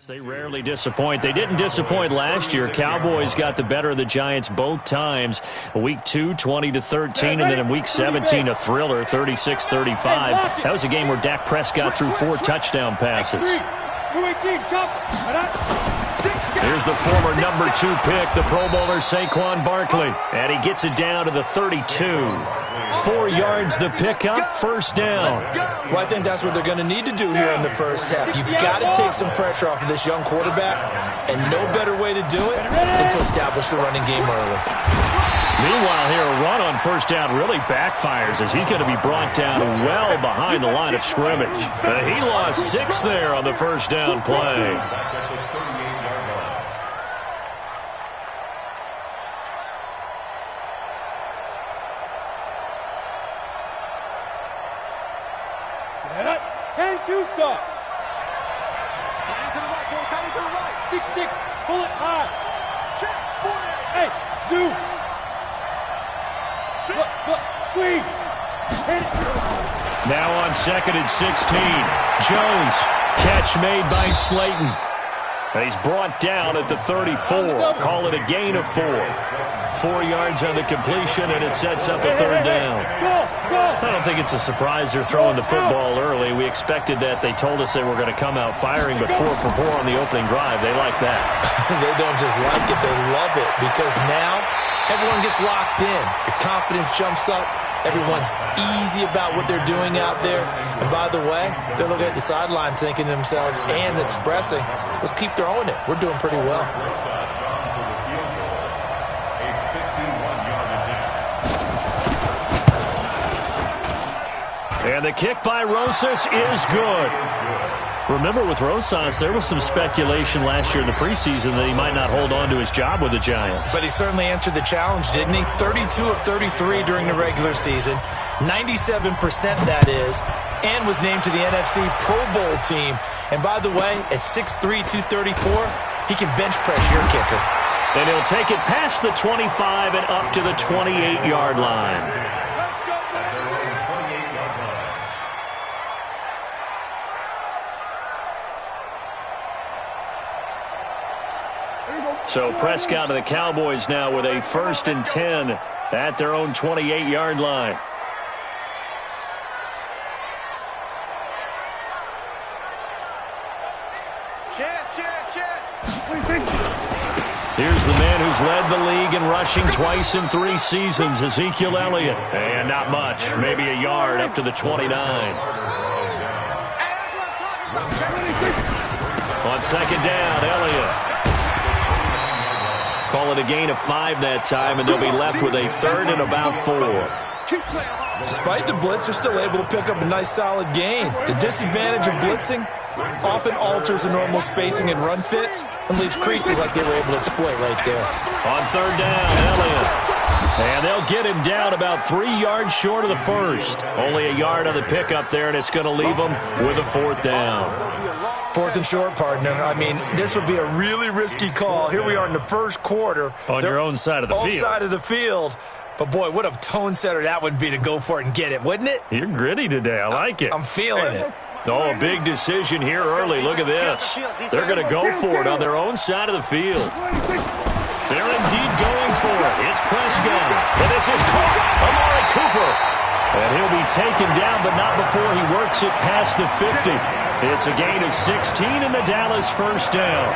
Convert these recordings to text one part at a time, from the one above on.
They rarely disappoint. They didn't disappoint last year. Cowboys got the better of the Giants both times. Week 2, 20-13, and then in Week 17, a thriller, 36-35. That was a game where Dak Prescott threw 4 touchdown passes. Here's the former number 2 pick, the Pro Bowler Saquon Barkley, and he gets it down to the 32. 4 yards the pickup, first down. Well, I think that's what they're going to need to do here in the first half. You've got to take some pressure off of this young quarterback, and no better way to do it than to establish the running game early. Meanwhile, here, a run on first down really backfires as he's going to be brought down well behind the line of scrimmage. He lost 6 there on the first down play. Now on 2nd and 16. Jones, catch made by Slayton. He's brought down at the 34. Call it a gain of 4. 4 yards on the completion, and it sets up a third down. I don't think it's a surprise they're throwing the football early. We expected that. They told us they were going to come out firing, but 4 for 4 on the opening drive. They like that. They don't just like it, they love it, because now everyone gets locked in. Your confidence jumps up. Everyone's easy about what they're doing out there. And by the way, they're looking at the sideline thinking to themselves and expressing, let's keep throwing it. We're doing pretty well. And the kick by Rosas is good. Remember, with Rosas, there was some speculation last year in the preseason that he might not hold on to his job with the Giants. But he certainly answered the challenge, didn't he? 32 of 33 during the regular season, 97% that is, and was named to the NFC Pro Bowl team. And by the way, at 6'3", 234, he can bench press your kicker. And he'll take it past the 25 and up to the 28-yard line. So Prescott to the Cowboys now with a 1st and 10 at their own 28-yard line. Here's the man who's led the league in rushing twice in 3 seasons, Ezekiel Elliott. And not much, maybe a yard up to the 29. On 2nd down, Elliott. Call it a gain of 5 that time, and they'll be left with a 3rd and about 4. Despite the blitz, they're still able to pick up a nice solid gain. The disadvantage of blitzing often alters the normal spacing and run fits and leaves creases like they were able to exploit right there. On 3rd down, Elliott. And they'll get him down about 3 yards short of the 1st. Only a yard on the pickup there, and it's going to leave them with a 4th down. 4th and short, partner. I mean, this would be a really risky call. Here we are in the first quarter. On your own side of the field. Own side of the field. But, boy, what a tone setter that would be to go for it and get it, wouldn't it? You're gritty today. I like it. I'm feeling it. Oh, a big decision here early. Look at this. They're going to go for it on their own side of the field. They're indeed going for it. It's Prescott. And this is caught. Amari Cooper. And he'll be taken down, but not before he works it past the 50. It's a gain of 16 and the Dallas 1st down.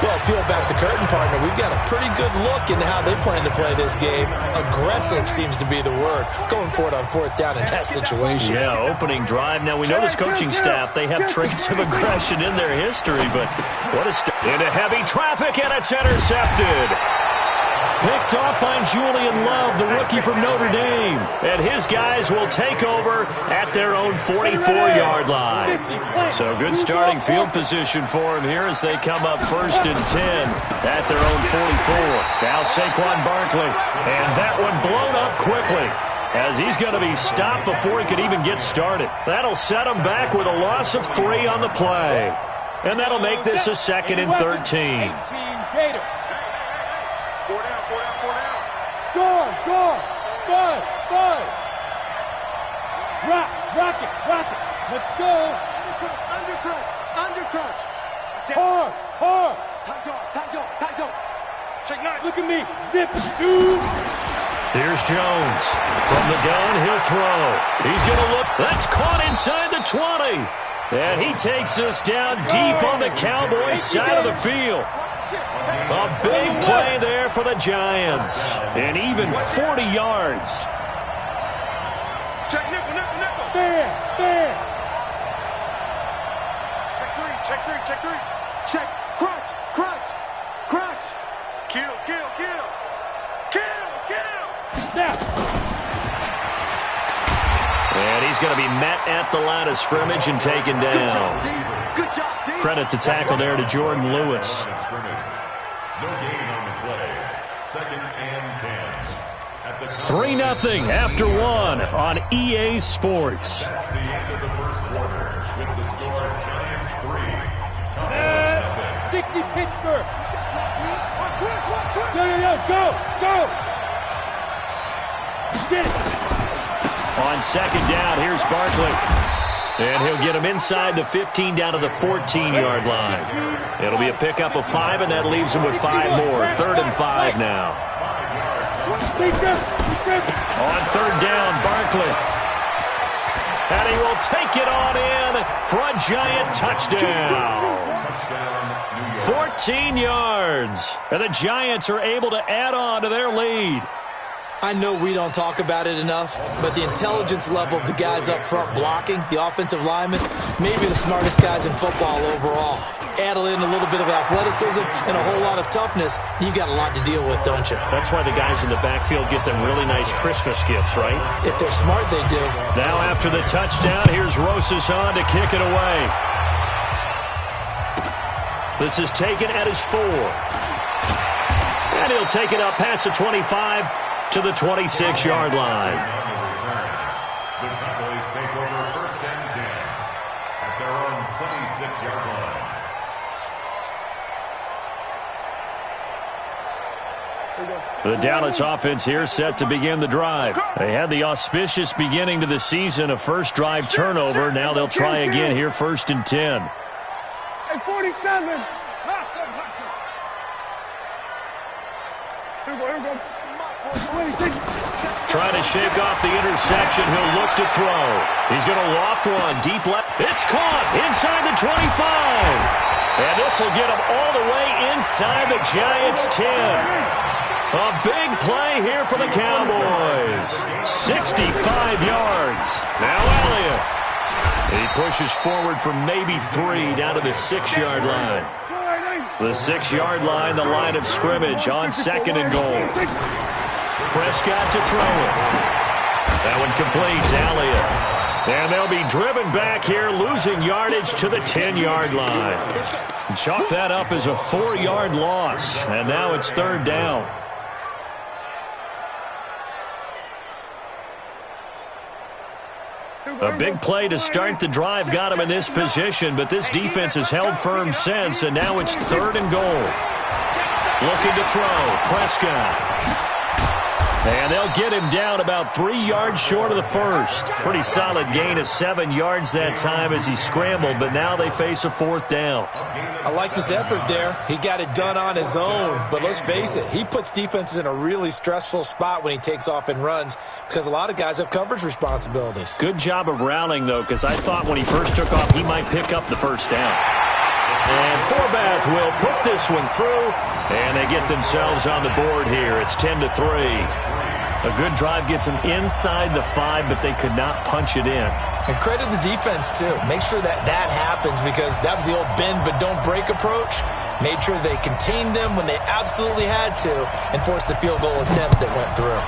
Well, peel back the curtain, partner. We've got a pretty good look into how they plan to play this game. Aggressive seems to be the word. Going for it on 4th down in that situation. Yeah, opening drive. Now, we know this coaching staff, they have traits of aggression in their history, but what a into heavy traffic, and it's intercepted. Picked off by Julian Love, the rookie from Notre Dame. And his guys will take over at their own 44-yard line. So good starting field position for him here as they come up 1st and 10 at their own 44. Now Saquon Barkley. And that one blown up quickly as he's going to be stopped before he could even get started. That'll set him back with a loss of 3 on the play. And that'll make this a 2nd and 13. Rock it. Let's go. Undercut. Hard, hard. Check 9. Look at me. Zip, shoot. Here's Jones. From the gun, he'll throw. He's going to look. That's caught inside the 20. And he takes us down deep on the Cowboys side of the field. A big play there for the Giants. And even 40 yards. Check nickel. Fair. Check 3. Check. Crunch. Kill. Snap. And he's going to be met at the line of scrimmage and taken down. Good job, D. Credit the tackle there to Jordan Lewis. No gain on the play. 2nd and 10. 3-0 after 1 on EA Sports. That's the end of the first quarter with the score Giants 3. 60 Pittsburgh. Go. Get it. On 2nd down, here's Barkley. And he'll get him inside the 15 down to the 14-yard line. It'll be a pickup of 5, and that leaves him with 5 more. 3rd and 5 now. On 3rd down, Barkley. And he will take it on in for a Giant touchdown. 14 yards. And the Giants are able to add on to their lead. I know we don't talk about it enough, but the intelligence level of the guys up front blocking, the offensive linemen, maybe the smartest guys in football overall. Add in a little bit of athleticism and a whole lot of toughness, you've got a lot to deal with, don't you? That's why the guys in the backfield get them really nice Christmas gifts, right? If they're smart, they do. Now after the touchdown, here's Rosas on to kick it away. This is taken at his 4. And he'll take it up past the 25 to the 26-yard line. The Cowboys take over 1st and 10 at their own 26-yard line. The Dallas offense here set to begin the drive. They had the auspicious beginning to the season, a first drive turnover. Now they'll try again here, 1st and 10. Hey, 47. Here we go. Trying to shake off the interception. He'll look to throw. He's going to loft one deep left. It's caught inside the 25. And this will get him all the way inside the Giants' 10. A big play here for the Cowboys. 65 yards. Now Elliott. He pushes forward for maybe 3 down to the 6-yard line. The 6-yard line, the line of scrimmage on 2nd and goal. Prescott to throw it. That one complete to Elliott. And they'll be driven back here, losing yardage to the 10-yard line. Chalk that up as a 4-yard loss. And now it's 3rd down. A big play to start the drive got him in this position, but this defense has held firm since, and now it's 3rd and goal. Looking to throw, Prescott. And they'll get him down about 3 yards short of the first. Pretty solid gain of 7 yards that time as he scrambled, but now they face a 4th down. I liked his effort there. He got it done on his own. But let's face it, he puts defenses in a really stressful spot when he takes off and runs because a lot of guys have coverage responsibilities. Good job of rounding, though, because I thought when he first took off, he might pick up the first down. And Forbath will put this one through, and they get themselves on the board here. It's 10-3. A good drive gets them inside the 5, but they could not punch it in. And credit the defense, too. Make sure that happens because that was the old bend but don't break approach. Made sure they contained them when they absolutely had to and forced the field goal attempt that went through.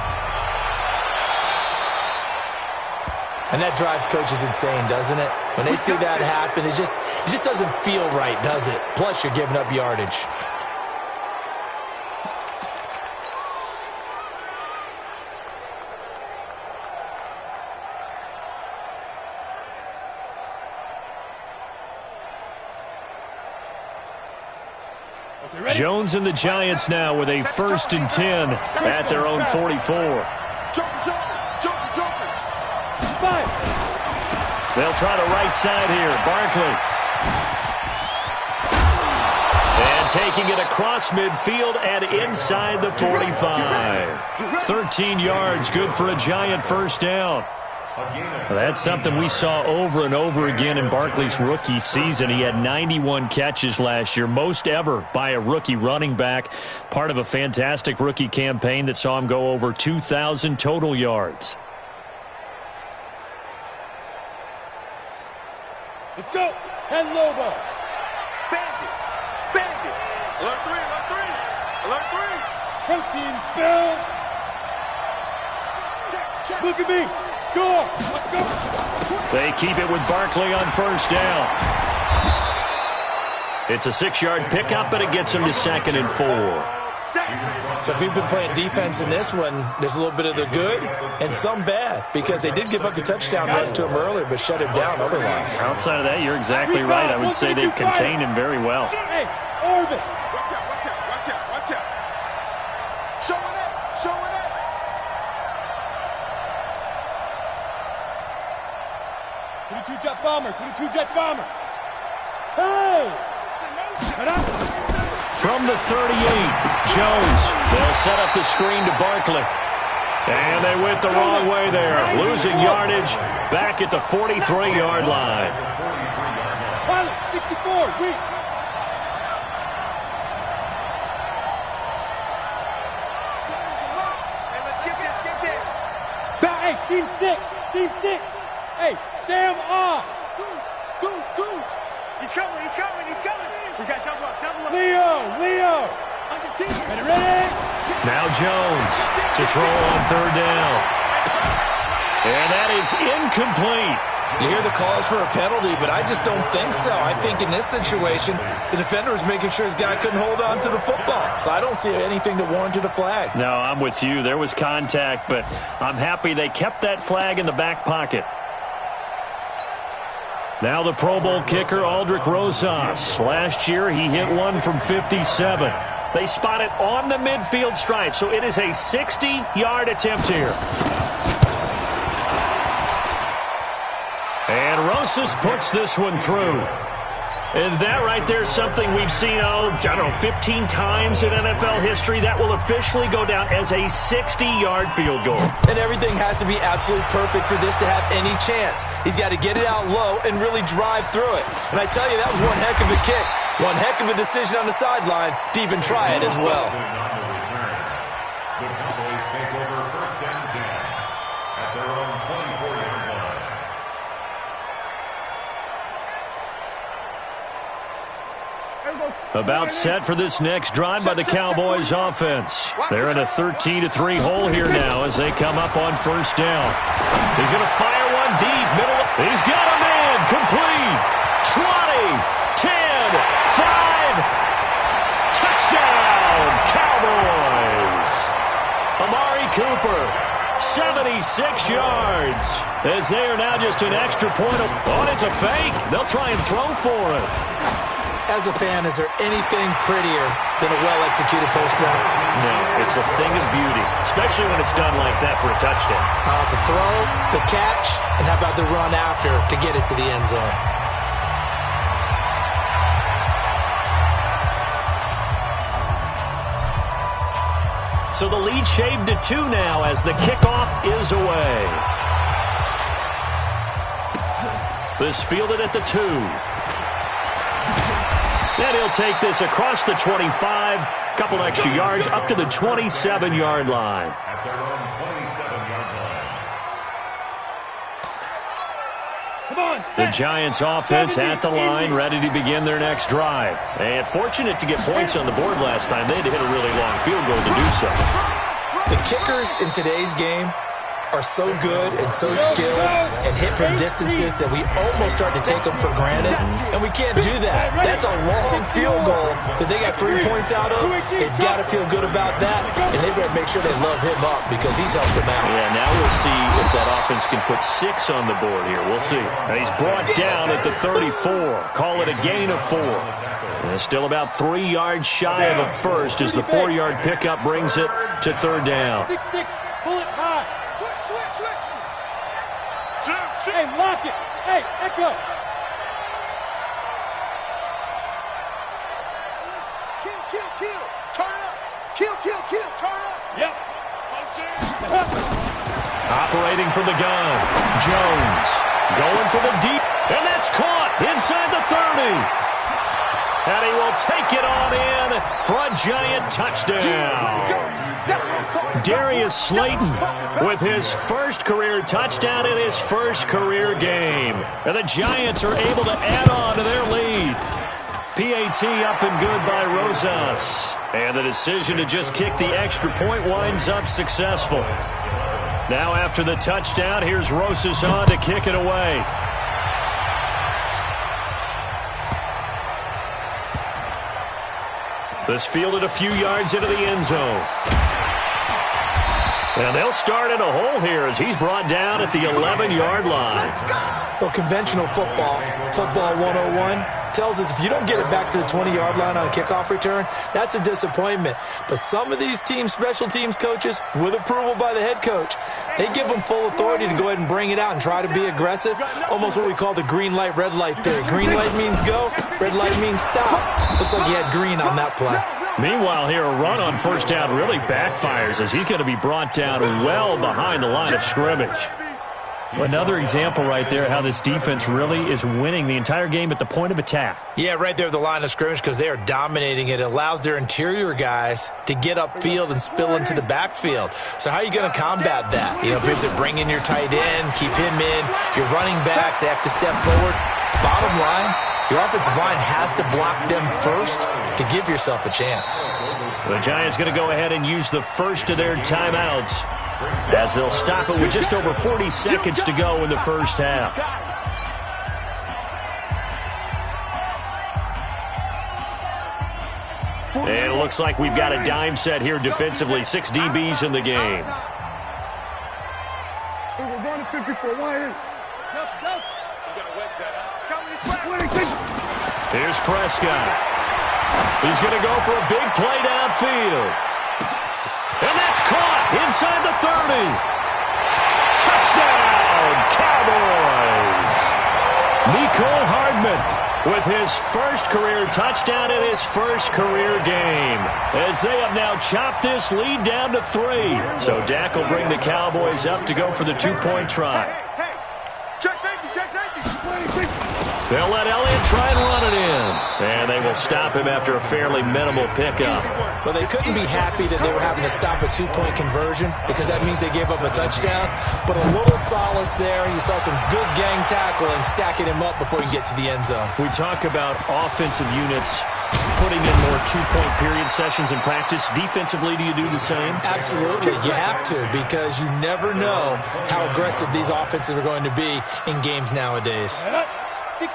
And that drives coaches insane, doesn't it? When they see that happen, it just doesn't feel right, does it? Plus, you're giving up yardage. Jones and the Giants now with a 1st and 10 at their own 44. They'll try the right side here. Barkley. taking it across midfield and inside the 45. 13 yards, good for a giant first down. Well, that's something we saw over and over again in Barkley's rookie season. He had 91 catches last year, most ever by a rookie running back, part of a fantastic rookie campaign that saw him go over 2,000 total yards. Let's go. 10 Lobo. Bandit. Bandit. Alert 3. Alert 3. Alert 3. Protein spill. Check. Look at me. Go. Let's go. They keep it with Barkley on first down. It's a 6-yard pickup, but it gets him to 2nd and 4. So if you've been playing defense in this one, there's a little bit of the good and some bad, because they did give up the touchdown run to him earlier, but shut him down otherwise. Outside of that, you're exactly right. I would say they've contained him very well. Hey, Orbit. Watch out. Watch out. Watch out. Watch out. Showing up. Showing up. Jet bomber. 22 jet bomber. Hey! From the 38, Jones. They'll set up the screen to Barkley. And they went the wrong way there, losing yardage back at the 43-yard line. Pilot, 64, weak. Hey, let's get this. Get this. Hey, Team 6. Team 6. Hey, Sam off. Goose. He's coming. He's coming. He's coming. We got double up. Double up. Leo. Under team. Ready? Now Jones to throw on third down. And that is incomplete. You hear the calls for a penalty, but I just don't think so. I think in this situation, the defender was making sure his guy couldn't hold on to the football. So I don't see anything that warranted a flag. No, I'm with you. There was contact, but I'm happy they kept that flag in the back pocket. Now the Pro Bowl kicker, Aldrich Rosas. Last year, he hit one from 57. They spot it on the midfield stripe, so it is a 60-yard attempt here. And Rosas puts this one through. And that right there is something we've seen, 15 times in NFL history. That will officially go down as a 60-yard field goal. And everything has to be absolutely perfect for this to have any chance. He's got to get it out low and really drive through it. And I tell you, that was one heck of a kick. One heck of a decision on the sideline to even try it as well. The Cowboys take over 1st and 10 at their own 24-yard line. About set for this next drive by the Cowboys offense. They're in a 13-3 hole here now as they come up on first down. He's going to fire one deep, middle. He's got a man, complete. 20, 10, 5. Touchdown, Cowboys. Amari Cooper, 76 yards. As they are now just an extra point. It's a fake. They'll try and throw for it. As a fan, is there anything prettier than a well-executed post route? No, it's a thing of beauty, especially when it's done like that for a touchdown. The throw, the catch, and how about the run after to get it to the end zone? So the lead shaved to 2 now as the kickoff is away. This fielded at the 2. And he'll take this across the 25, couple extra yards, up to the 27-yard line. At their own 27-yard line. Come on, The Giants offense at the line, ready to begin their next drive. And fortunate to get points on the board last time. They had to hit a really long field goal to do so. The kickers in today's game are so good and so skilled and hit from distances that we almost start to take them for granted, and we can't do that. That's a long field goal that they got 3 points out of. They've got to feel good about that, and they better make sure they love him up because he's helped them out. Yeah, now we'll see if that offense can put 6 on the board here. We'll see. And he's brought down at the 34. Call it a gain of 4. And still about 3 yards shy of a first as the 4-yard pickup brings it to third down. 6-6, pull it high. Hey, lock it. Hey, Echo. kill, kill. Turn up. Kill, kill, kill. Turn up. Yep. Operating from the gun. Jones going for the deep. And that's caught inside the 30. And he will take it on in for a giant touchdown. Darius Slayton with his first career touchdown in his first career game. And the Giants are able to add on to their lead. PAT up and good by Rosas. And the decision to just kick the extra point winds up successful. Now after the touchdown, here's Rosas on to kick it away. This fielded a few yards into the end zone. And they'll start in a hole here as he's brought down at the 11-yard line. Well, conventional football 101, tells us if you don't get it back to the 20-yard line on a kickoff return, that's a disappointment. But some of these teams, special teams coaches, with approval by the head coach, they give them full authority to go ahead and bring it out and try to be aggressive. Almost what we call the green light, red light theory. Green light means go, red light means stop. Looks like he had green on that play. Meanwhile, here, a run on first down really backfires as he's going to be brought down well behind the line of scrimmage. Another example right there how this defense really is winning the entire game at the point of attack. Yeah, right there at the line of scrimmage because they are dominating it. It allows their interior guys to get upfield and spill into the backfield. So how are you going to combat that? You know, if you bring in your tight end, keep him in, your running backs, they have to step forward. Bottom line, your offensive line has to block them first to give yourself a chance. The Giants going to go ahead and use the first of their timeouts as they'll stop it with just over 40 seconds to go in the first half. And it looks like we've got a dime set here defensively. 6 DBs in the game. Here's Prescott. He's going to go for a big play downfield. And that's caught inside the 30. Touchdown, Cowboys. Mecole Hardman with his first career touchdown in his first career game. As they have now chopped this lead down to 3. So Dak will bring the Cowboys up to go for the 2-point try. Hey, check safety, check safety. They'll let Elliott try and run it in. And they will stop him after a fairly minimal pickup. Well, they couldn't be happy that they were having to stop a 2-point conversion because that means they gave up a touchdown. But a little solace there. You saw some good gang tackling, stacking him up before he can get to the end zone. We talk about offensive units putting in more 2-point period sessions in practice. Defensively, do you do the same? Absolutely. You have to because you never know how aggressive these offenses are going to be in games nowadays.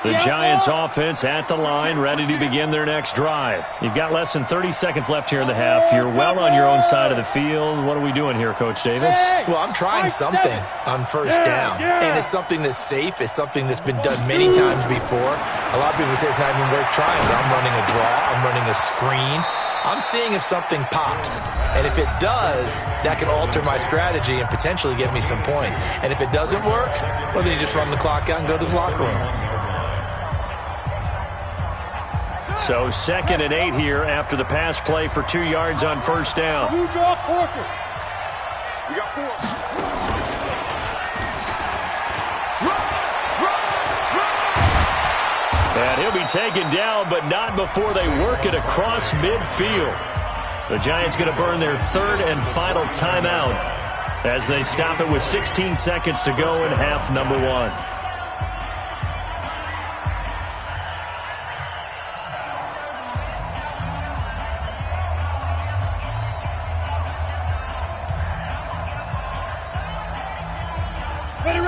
The Giants offense at the line, ready to begin their next drive. You've got less than 30 seconds left here in the half. You're well on your own side of the field. What are we doing here, Coach Davis? Well, I'm trying something on first down. And it's something that's safe. It's something that's been done many times before. A lot of people say it's not even worth trying. But I'm running a draw. I'm running a screen. I'm seeing if something pops. And if it does, that can alter my strategy and potentially get me some points. And if it doesn't work, well, then you just run the clock out and go to the locker room. So 2nd and 8 here after the pass play for 2 yards on first down. You draw Porter. We got 4. And he'll be taken down, but not before they work it across midfield. The Giants going to burn their 3rd and final timeout as they stop it with 16 seconds to go in half number 1.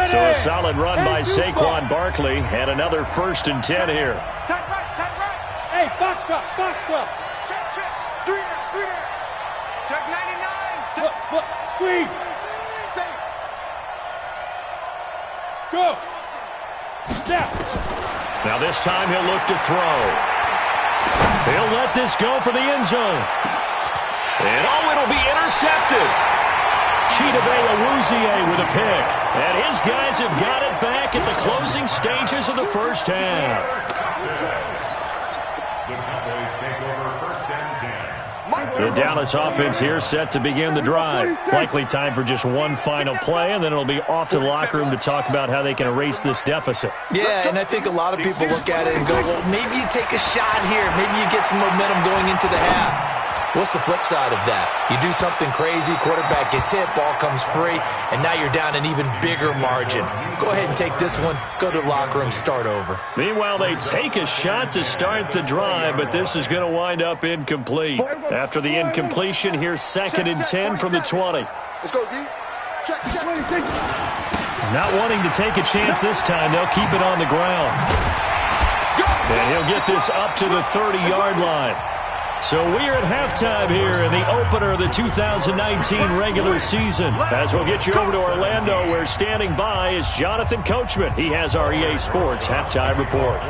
So a solid run by Saquon Barkley and another 1st and 10 here. Tight right. Hey, box drop. Check. 3 there. Check 99. Look, screen. Safe. Go. Step. Now this time he'll look to throw. He'll let this go for the end zone. And it'll be intercepted. Chidobe Awuzie with a pick. And his guys have got it back at the closing stages of the first half. The Cowboys take over 1st and 10. The Dallas offense here set to begin the drive. Likely time for just one final play, and then it'll be off to the locker room to talk about how they can erase this deficit. Yeah, and I think a lot of people look at it and go, well, maybe you take a shot here. Maybe you get some momentum going into the half. What's the flip side of that? You do something crazy, quarterback gets hit, ball comes free, and now you're down an even bigger margin. Go ahead and take this one, go to the locker room, start over. Meanwhile, they take a shot to start the drive, but this is going to wind up incomplete. After the incompletion, here's 2nd and 10 from the 20. Let's go, D. Check. Not wanting to take a chance this time, they'll keep it on the ground. And he'll get this up to the 30-yard line. So we're at halftime here in the opener of the 2019 regular season. As we'll get you over to Orlando, where standing by is Jonathan Coachman. He has our EA Sports halftime report.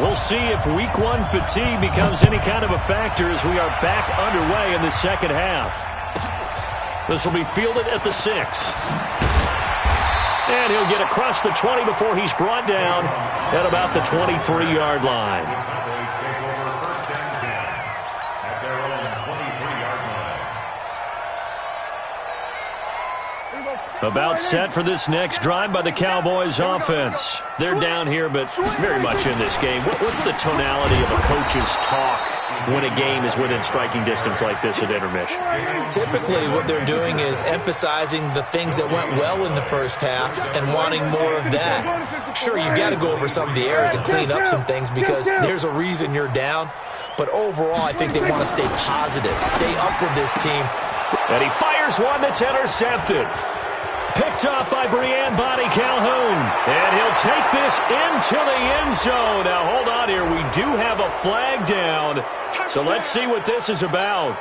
We'll see if week 1 fatigue becomes any kind of a factor as we are back underway in the second half. This will be fielded at the 6. And he'll get across the 20 before he's brought down at about the 23-yard line. About set for this next drive by the Cowboys offense. They're down here, but very much in this game. What's the tonality of a coach's talk when a game is within striking distance like this at intermission? Typically, what they're doing is emphasizing the things that went well in the first half and wanting more of that. Sure, you've got to go over some of the errors and clean up some things because there's a reason you're down. But overall, I think they want to stay positive, stay up with this team. And he fires one that's intercepted. Picked up by Brian Body Calhoun. And he'll take this into the end zone. Now, hold on here. We do have a flag down. So let's see what this is about.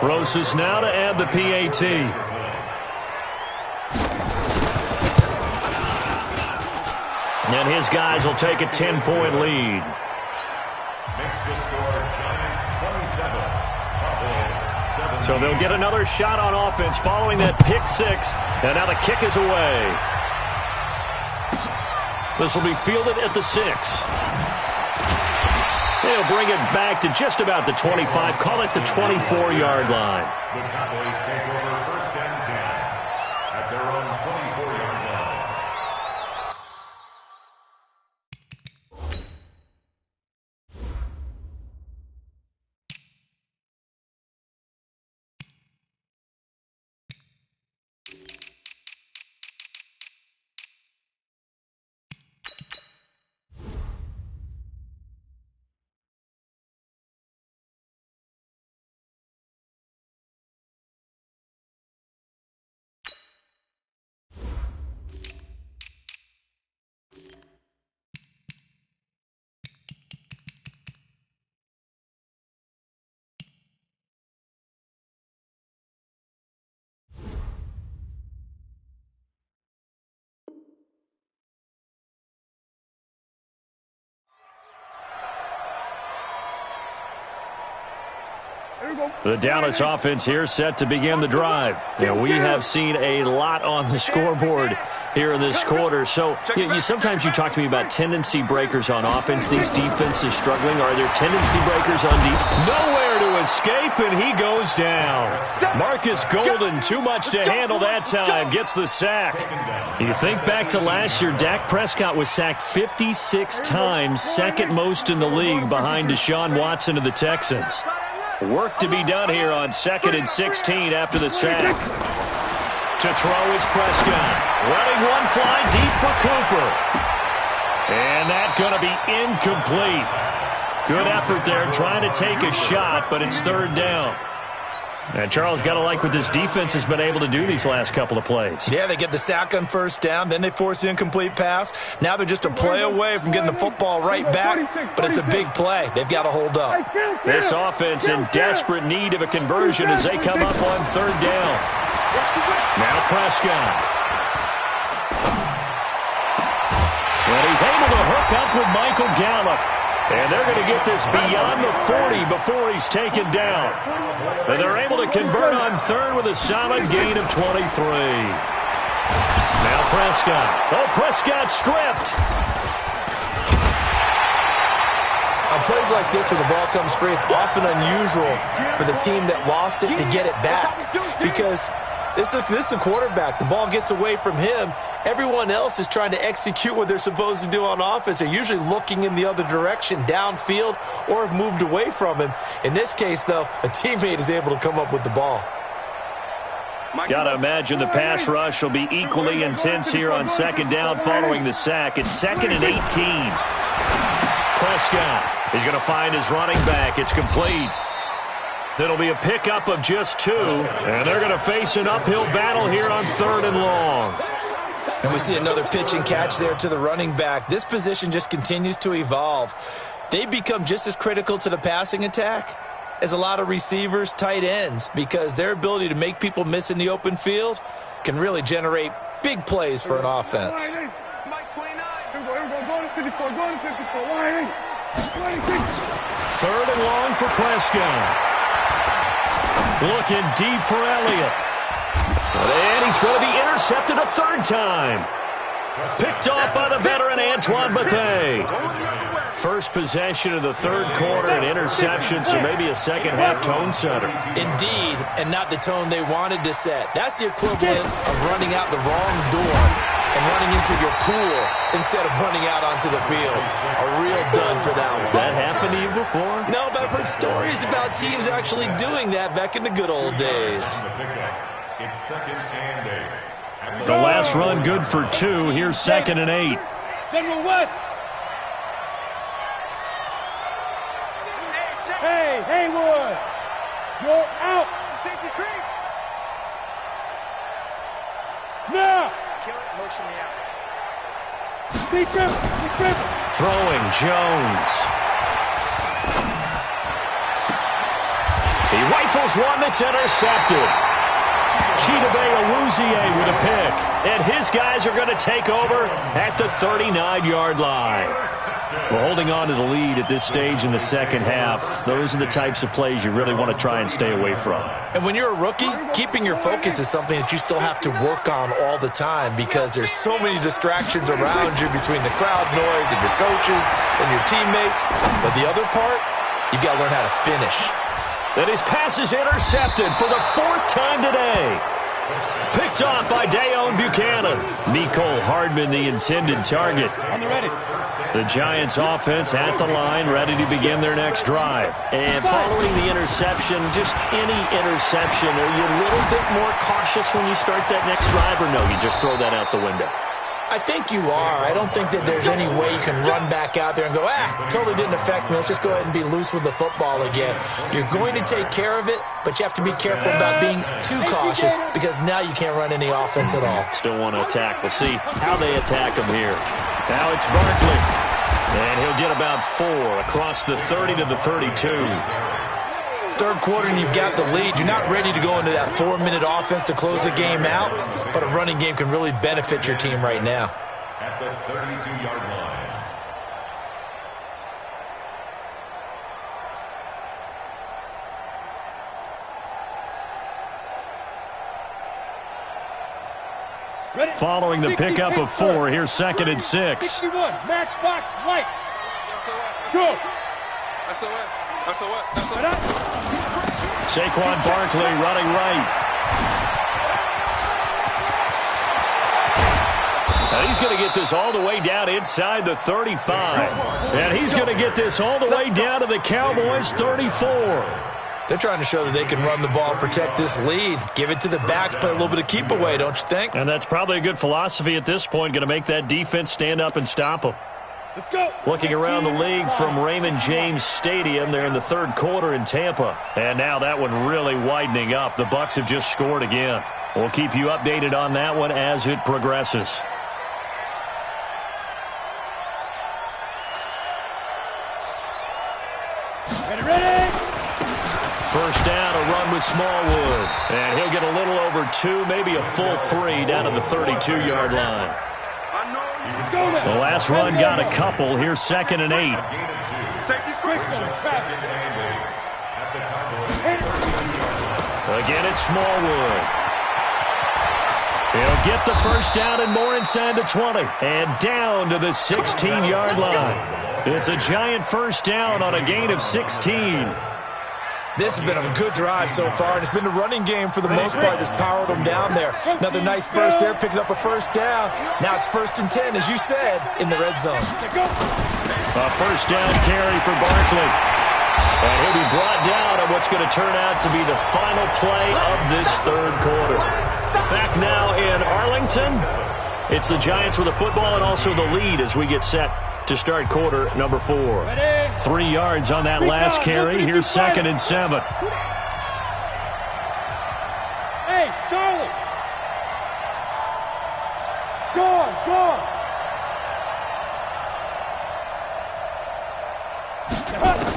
Rosas now to add the PAT. And his guys will take a 10-point lead. Makes the score Giants 27, Cowboys 17. So they'll get another shot on offense following that pick 6. And now the kick is away. This will be fielded at the 6. They'll bring it back to just about the 25. Call it the 24-yard line. The Cowboys take over 1st and 10 at their own 24-yard line. The Dallas offense here set to begin the drive. And we have seen a lot on the scoreboard here in this quarter. So sometimes you talk to me about tendency breakers on offense. These defenses struggling. Are there tendency breakers on defense? Nowhere to escape, and he goes down. Marcus Golden, too much to handle that time, gets the sack. You think back to last year, Dak Prescott was sacked 56 times, second most in the league behind Deshaun Watson of the Texans. Work to be done here on 2nd and 16 after the sack. To throw is Prescott. Letting one fly deep for Cooper. And that's going to be incomplete. Good effort there trying to take a shot, but it's 3rd down. And Charles, got to like what this defense has been able to do these last couple of plays. Yeah, they get the sack on 1st down, then they force the incomplete pass. Now they're just a play away from getting the football right back, but it's a big play. They've got to hold up. This offense in desperate need of a conversion as they come up on 3rd down. Now Prescott. And he's able to hook up with Michael Gallup. And they're going to get this beyond the 40 before he's taken down. And they're able to convert on 3rd with a solid gain of 23. Now Prescott. Oh, Prescott stripped. A plays like this where the ball comes free, it's often unusual for the team that lost it to get it back because this is the quarterback. The ball gets away from him. Everyone else is trying to execute what they're supposed to do on offense. They're usually looking in the other direction, downfield, or have moved away from him. In this case, though, a teammate is able to come up with the ball. Got to imagine the pass rush will be equally intense here on second down following the sack. It's 2nd and 18. Prescott is going to find his running back. It's complete. It'll be a pickup of just 2, and they're going to face an uphill battle here on 3rd and long. And we see another pitch and catch there to the running back. This position just continues to evolve. They become just as critical to the passing attack as a lot of receivers, tight ends, because their ability to make people miss in the open field can really generate big plays for an offense. Mike 29. Go to 54. Go to 54. 3rd and long for Prescott. Looking deep for Elliott. And he's going to be intercepted a 3rd time. Picked off by the veteran Antoine Bethea. First possession of the 3rd quarter, an interception, so maybe a second-half tone setter. Indeed, and not the tone they wanted to set. That's the equivalent of running out the wrong door and running into your pool instead of running out onto the field. A real dud for that one. Has that happened to you before? No, but I've heard stories about teams actually doing that back in the good old days. It's 2nd and 8. The last run good for 2. Here's 2nd and 8. General West. Hey, Haywood. You're out. Safety creep. Now. Kill it. Motion me out. Be crippled. Throwing Jones. He rifles one that's intercepted. Chidobe Awuzie with a pick. And his guys are going to take over at the 39-yard line. Well, holding on to the lead at this stage in the second half, those are the types of plays you really want to try and stay away from. And when you're a rookie, keeping your focus is something that you still have to work on all the time because there's so many distractions around you between the crowd noise and your coaches and your teammates. But the other part, you've got to learn how to finish. And his pass is intercepted for the 4th time today. Picked off by Dayon Buchanan. Mecole Hardman, the intended target. On the ready. The Giants offense at the line, ready to begin their next drive. And following the interception, just any interception, are you a little bit more cautious when you start that next drive, or no, you just throw that out the window? I think you are. I don't think that there's any way you can run back out there and go, totally didn't affect me. Let's just go ahead and be loose with the football again. You're going to take care of it, but you have to be careful about being too cautious because now you can't run any offense at all. Still want to attack. We'll see how they attack him here. Now it's Barkley. And he'll get about 4 across the 30 to the 32. 3rd quarter and you've got the lead. You're not ready to go into that 4-minute offense to close the game out, but a running game can really benefit your team right now. At the 32-yard line. Ready. Following the pickup of 4, here's 2nd and 6. 61. Matchbox lights. Go. Saquon Barkley running right. And he's going to get this all the way down inside the 35. And he's going to get this all the way down to the Cowboys' 34. They're trying to show that they can run the ball, protect this lead. Give it to the backs, play a little bit of keep away, don't you think? And that's probably a good philosophy at this point, going to make that defense stand up and stop them. Let's go. Looking around the league from Raymond James Stadium, they're in the 3rd quarter in Tampa. And now that one really widening up. The Bucs have just scored again. We'll keep you updated on that one as it progresses. Ready. First down, a run with Smallwood. And he'll get a little over 2, maybe a full 3 down to the 32-yard line. The last run got a couple. Here's 2nd and 8. Again, it's Smallwood. He'll get the first down and more inside the 20. And down to the 16-yard line. It's a giant first down on a gain of 16. This has been a good drive so far, and it's been a running game for the most part that's powered them down there. Another nice burst there, picking up a first down. Now it's 1st and 10, as you said, in the red zone. A first down carry for Barkley. And he'll be brought down on what's going to turn out to be the final play of this third quarter. Back now in Arlington. It's the Giants with the football and also the lead as we get set to start quarter number 4. 3 yards on that last carry. Here's 2nd and 7. Hey, Charlie. Go on, go on.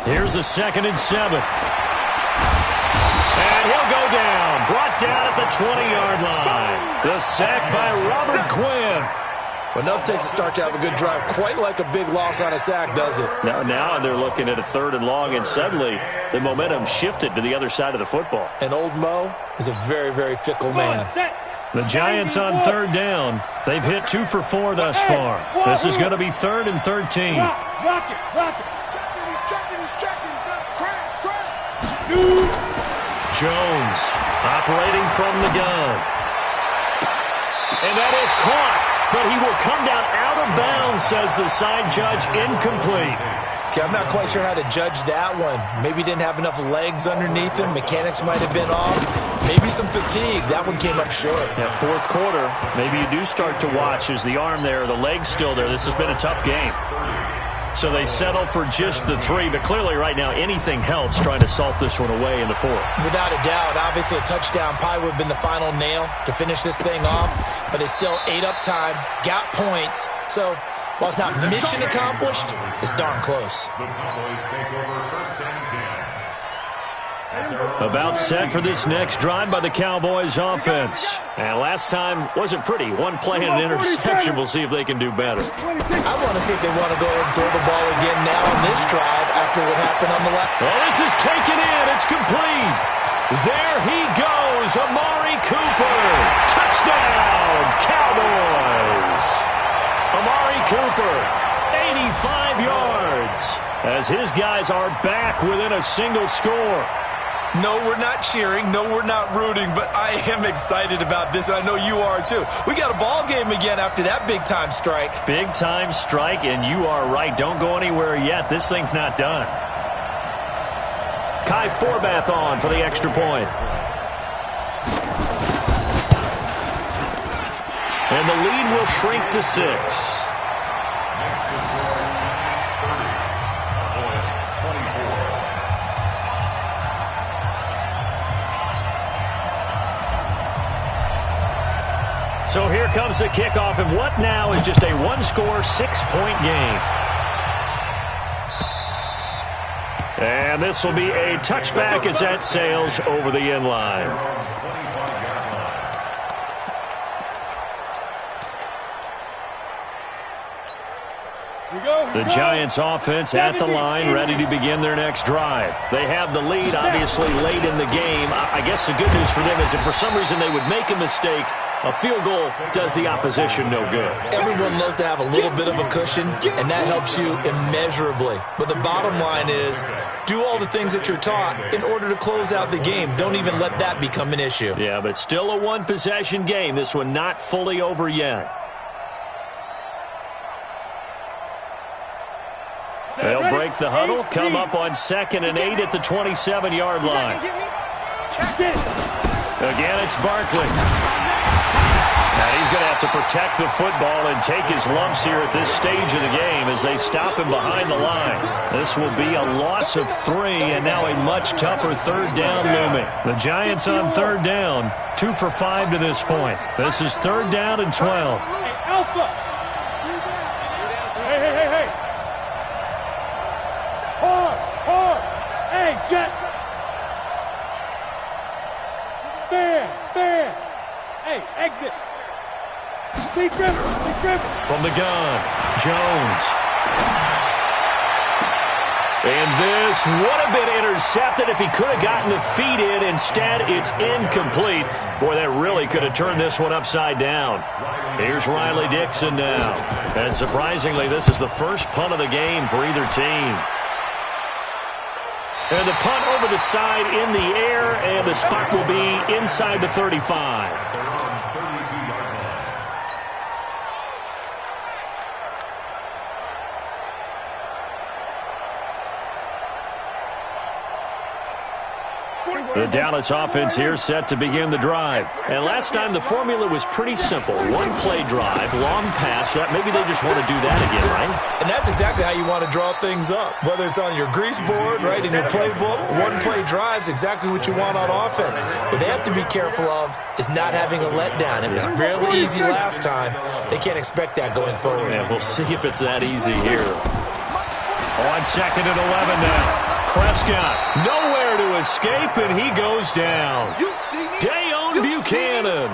Here's a 2nd and 7. And he'll go down. Brought down at the 20-yard line. The sack by Robert Quinn. But enough takes a start to have a good drive. Quite like a big loss on a sack, does it? Now they're looking at a 3rd and long, and suddenly the momentum shifted to the other side of the football. And old Mo is a very, very fickle man. The Giants on 3rd down. They've hit 2 for 4 thus far. This is going to be 3rd and 13. Rock it, rock it. He's checking. Crash. Jones operating from the gun. And that is caught. But he will come down out of bounds, says the side judge, incomplete. Okay, I'm not quite sure how to judge that one. Maybe he didn't have enough legs underneath him. Mechanics might have been off. Maybe some fatigue. That one came up short. Yeah, 4th quarter, maybe you do start to watch as the arm there, the leg's still there. This has been a tough game. So they settle for just the 3, but clearly right now anything helps trying to salt this one away in the 4th. Without a doubt, obviously a touchdown probably would have been the final nail to finish this thing off, but it's still 8 up time, got points. So while it's not mission accomplished, it's darn close. The Cowboys take over 1st and 10. About set for this next drive by the Cowboys offense. And last time wasn't pretty. 1 play and an interception. We'll see if they can do better. I want to see if they want to go ahead and throw the ball again now on this drive after what happened on the left. Well, this is taken in. It's complete. There he goes, Amari Cooper. Touchdown, Cowboys. Amari Cooper, 85 yards. As his guys are back within a single score. No, we're not cheering. No, we're not rooting, but I am excited about this, and I know you are too. We got a ball game again after that big-time strike. Big-time strike, and you are right. Don't go anywhere yet. This thing's not done. Kai Forbath on for the extra point. And the lead will shrink to 6. So here comes the kickoff, and what now is just a 1-score, 6-point game. And this will be a touchback as that sails over the end line. The Giants offense at the line, ready to begin their next drive. They have the lead, obviously, late in the game. I guess the good news for them is if for some reason they would make a mistake, a field goal does the opposition no good. Everyone loves to have a little bit of a cushion, and that helps you immeasurably. But the bottom line is, do all the things that you're taught in order to close out the game. Don't even let that become an issue. Yeah, but still a one-possession game. This one not fully over yet. They'll break the huddle, come up on 2nd and 8 at the 27-yard line. Again, it's Barkley. Now he's going to have to protect the football and take his lumps here at this stage of the game as they stop him behind the line. This will be a loss of 3 and now a much tougher 3rd down looming. The Giants on 3rd down, 2 for 5 to this point. This is 3rd down and 12. Hey, Alpha. Hey. Hard. Hey, Jet. Fair. Hey, exit. Be Griffin. From the gun, Jones. And this would have been intercepted if he could have gotten the feet in. Instead, it's incomplete. Boy, that really could have turned this one upside down. Here's Riley Dixon now. And surprisingly, this is the first punt of the game for either team. And the punt over the side in the air, and the spot will be inside the 35. The Dallas offense here set to begin the drive. And last time the formula was pretty simple. One play drive, long pass. Maybe they just want to do that again, right? And that's exactly how you want to draw things up. Whether it's on your grease board, right, in your playbook, one play drive is exactly what you want on offense. What they have to be careful of is not having a letdown. It was fairly easy last time. They can't expect that going forward. Yeah, we'll see if it's that easy here. On 2nd and 11 now. Prescott, nowhere to escape, and he goes down. Dayon Buchanan,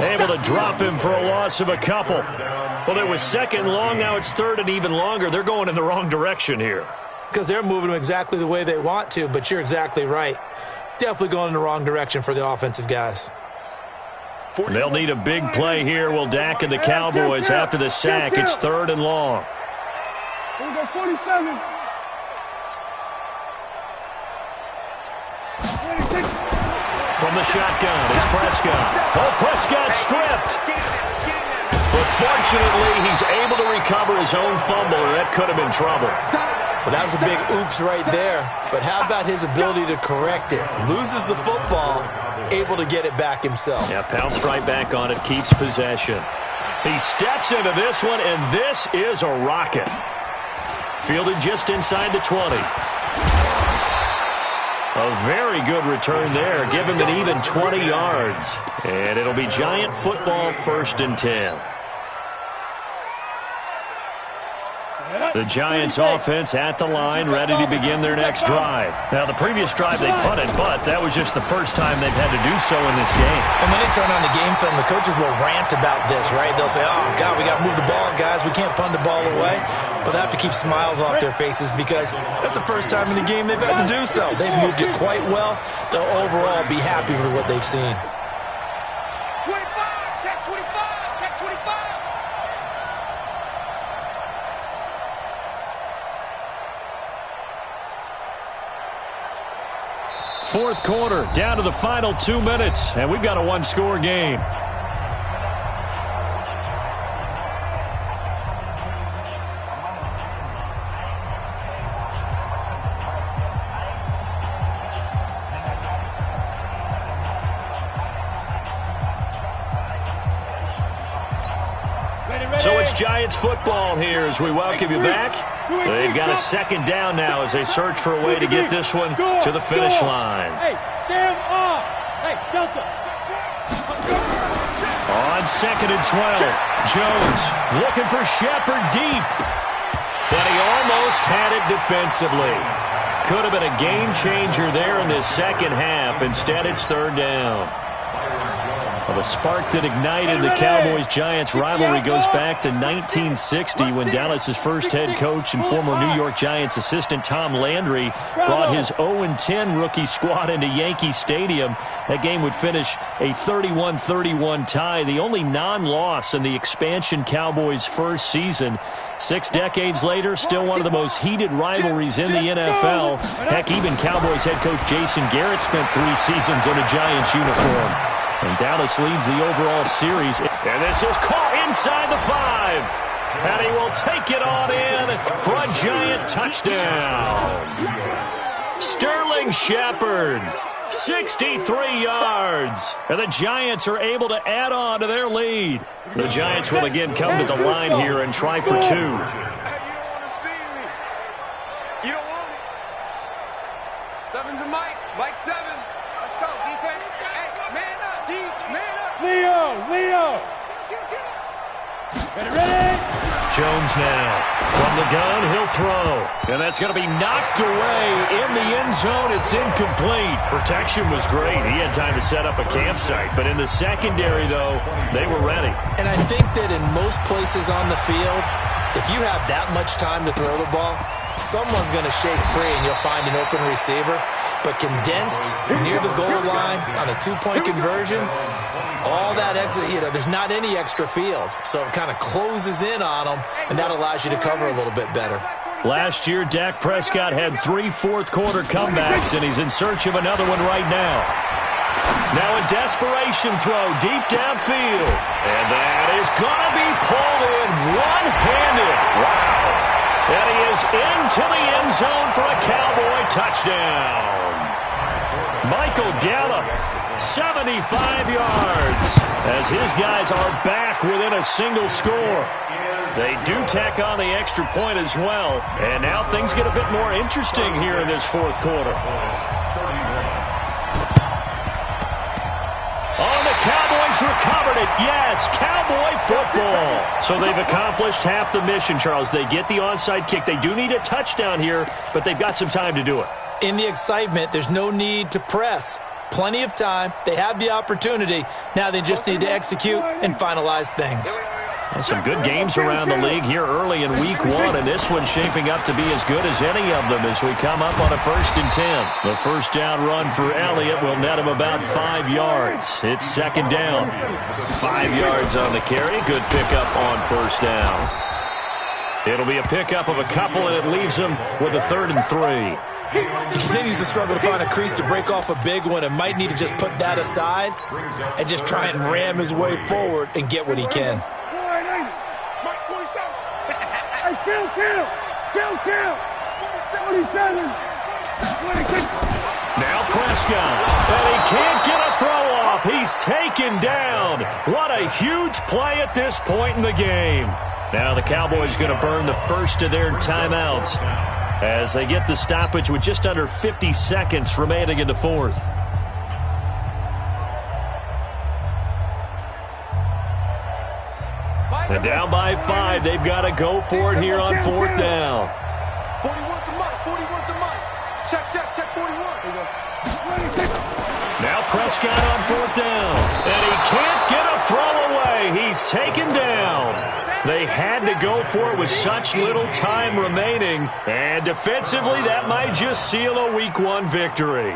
able to drop him for a loss of a couple. Well, it was 2nd long, now it's 3rd and even longer. They're going in the wrong direction here. Because they're moving them exactly the way they want to, but you're exactly right. Definitely going in the wrong direction for the offensive guys. They'll need a big play here. Will Dak and the Cowboys after the sack. It's 3rd and long. Here we go, 47. From the shotgun, it's Prescott. Oh, Prescott stripped. But fortunately, he's able to recover his own fumble, or that could have been trouble. Well, that was a big oops right there. But how about his ability to correct it? Loses the football, able to get it back himself. Yeah, pounced right back on it, keeps possession. He steps into this one, and this is a rocket. Fielded just inside the 20. A very good return there. Give him an even 20 yards. And it'll be Giant football, 1st and 10. The Giants offense at the line, ready to begin their next drive. Now, the previous drive they punted, but that was just the first time they've had to do so in this game. And when they turn on the game film, the coaches will rant about this, right? They'll say, oh, God, we got to move the ball, guys. We can't punt the ball away. But they have to keep smiles off their faces because that's the first time in the game they've had to do so. They've moved it quite well. They'll overall be happy with what they've seen. 25, check 25, check 25. Fourth quarter, down to the final 2 minutes, and we've got a one-score game. So it's Giants football here as we welcome you back. They've got a 2nd down now as they search for a way to get this one to the finish line. Hey, Sam off. Hey, Delta. On 2nd and 12, Jones looking for Shepard deep. But he almost had it defensively. Could have been a game changer there in this second half. Instead, it's 3rd down. Well, the spark that ignited the Cowboys-Giants rivalry goes back to 1960 when Dallas's first head coach and former New York Giants assistant Tom Landry brought his 0-10 rookie squad into Yankee Stadium. That game would finish a 31-31 tie, the only non-loss in the expansion Cowboys' first season. 6 decades later, still one of the most heated rivalries in the NFL. Heck, even Cowboys head coach Jason Garrett spent 3 seasons in a Giants uniform. And Dallas leads the overall series. And this is caught inside the 5. And he will take it on in for a Giant touchdown. Sterling Shepard, 63 yards. And the Giants are able to add on to their lead. The Giants will again come to the line here and try for 2. Hey, you don't want to see me. You don't want me. 7's a Mike. Mike 7. Let's go. Defense. Hey, man up. Deep. Man up. Leo. Ready? Jones now. From the gun, he'll throw. And that's going to be knocked away in the end zone. It's incomplete. Protection was great. He had time to set up a campsite. But in the secondary, though, they were ready. And I think that in most places on the field, if you have that much time to throw the ball, someone's going to shake free and you'll find an open receiver. But condensed near the goal line on a two-point conversion, all that extra, there's not any extra field. So it kind of closes in on them, and that allows you to cover a little bit better. Last year, Dak Prescott had 3 fourth-quarter comebacks, and he's in search of another one right now. Now a desperation throw deep downfield. And that is going to be pulled in one-handed. Wow. And he is into the end zone for a Cowboy touchdown. Michael Gallup, 75 yards, as his guys are back within a single score. They do tack on the extra point as well, and now things get a bit more interesting here in this fourth quarter. Oh, the Cowboys recovered it. Yes, Cowboy football. So they've accomplished half the mission, Charles. They get the onside kick. They do need a touchdown here, but they've got some time to do it. In the excitement, there's no need to press. Plenty of time. They have the opportunity. Now they just need to execute and finalize things. Well, some good games around the league here early in week 1, and this one's shaping up to be as good as any of them as we come up on a 1st and 10. The first down run for Elliott will net him about 5 yards. It's 2nd down. 5 yards on the carry. Good pickup on 1st down. It'll be a pickup of a couple, and it leaves him with a 3rd and 3. He continues to struggle to find a crease to break off a big one and might need to just put that aside and just try and ram his way forward and get what he can. Kill! 27! Now Prescott, and he can't get a throw off. He's taken down. What a huge play at this point in the game. Now the Cowboys going to burn the first of their timeouts as they get the stoppage with just under 50 seconds remaining in the fourth. And down by 5, they've got to go for it here on 4th down. 41's the mic, 41's the mic. Check, 41. Now Prescott on 4th down, and he can't get a throw away. He's taken down. They had to go for it with such little time remaining, and defensively that might just seal a week 1 victory.